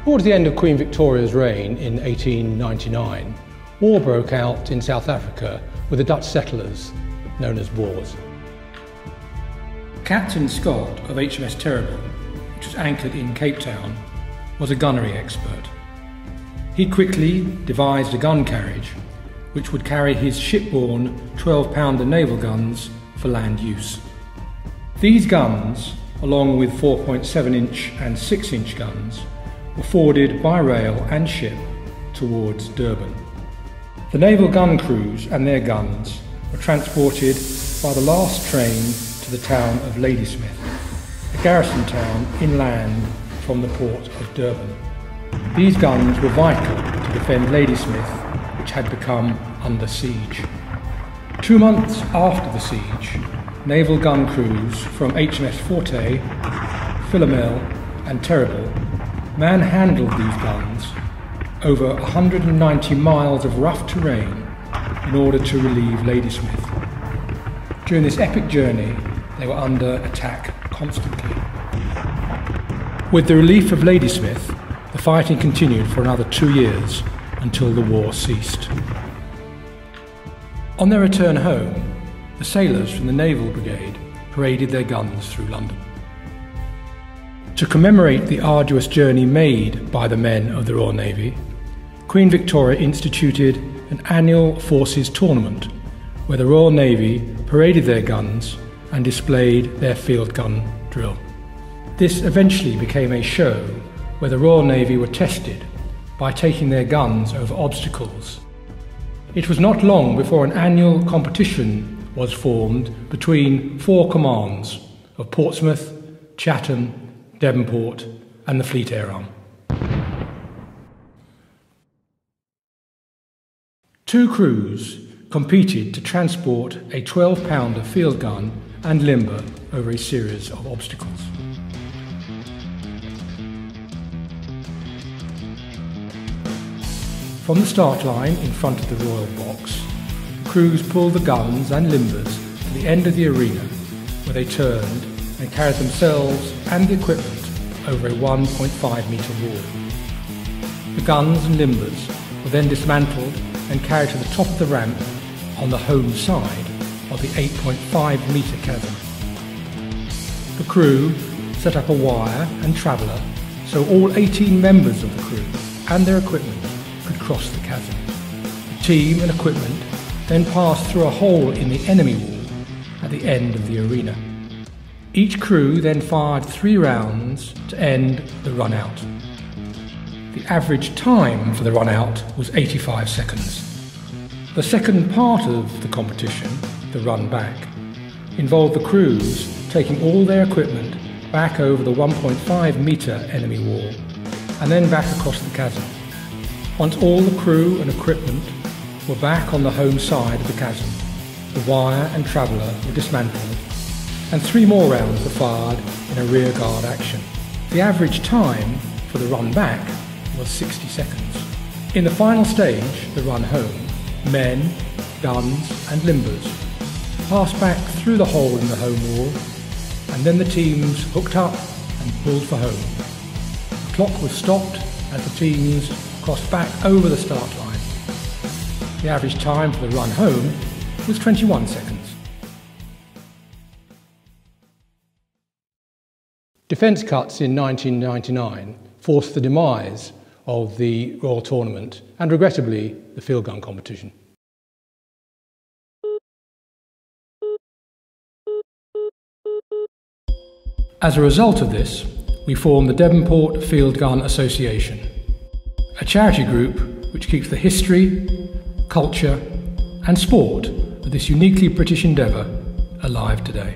Towards the end of Queen Victoria's reign in 1899, war broke out in South Africa with the Dutch settlers, known as Boers. Captain Scott of HMS Terrible, which was anchored in Cape Town, was a gunnery expert. He quickly devised a gun carriage which would carry his shipborne 12-pounder naval guns for land use. These guns, along with 4.7-inch and 6-inch guns, were forwarded by rail and ship towards Durban. The naval gun crews and their guns were transported by the last train to the town of Ladysmith, a garrison town inland from the port of Durban. These guns were vital to defend Ladysmith, which had become under siege. 2 months after the siege, naval gun crews from HMS Forte, Philomel and Terrible manhandled these guns over 190 miles of rough terrain in order to relieve Ladysmith. During this epic journey, they were under attack constantly. With the relief of Ladysmith, the fighting continued for another 2 years until the war ceased. On their return home, the sailors from the Naval Brigade paraded their guns through London. To commemorate the arduous journey made by the men of the Royal Navy, Queen Victoria instituted an annual forces tournament where the Royal Navy paraded their guns and displayed their field gun drill. This eventually became a show where the Royal Navy were tested by taking their guns over obstacles. It was not long before an annual competition was formed between 4 commands of Portsmouth, Chatham, Devonport and the Fleet Air Arm. 2 crews competed to transport a 12-pounder field gun and limber over a series of obstacles. From the start line in front of the Royal Box, the crews pulled the guns and limbers to the end of the arena, where they turned and carried themselves and the equipment over a 1.5 metre wall. The guns and limbers were then dismantled and carried to the top of the ramp on the home side of the 8.5 metre chasm. The crew set up a wire and traveller so all 18 members of the crew and their equipment could cross the chasm. The team and equipment then passed through a hole in the enemy wall at the end of the arena. Each crew then fired 3 rounds to end the run-out. The average time for the run-out was 85 seconds. The second part of the competition, the run-back, involved the crews taking all their equipment back over the 1.5 metre enemy wall and then back across the chasm. Once all the crew and equipment were back on the home side of the chasm, the wire and traveller were dismantled and 3 more rounds were fired in a rearguard action. The average time for the run back was 60 seconds. In the final stage, the run home, men, guns and limbers passed back through the hole in the home wall, and then the teams hooked up and pulled for home. The clock was stopped as the teams crossed back over the start line. The average time for the run home was 21 seconds. Defence cuts in 1999 forced the demise of the Royal Tournament and, regrettably, the field gun competition. As a result of this, we formed the Devonport Field Gun Association, a charity group which keeps the history, culture and sport of this uniquely British endeavour alive today.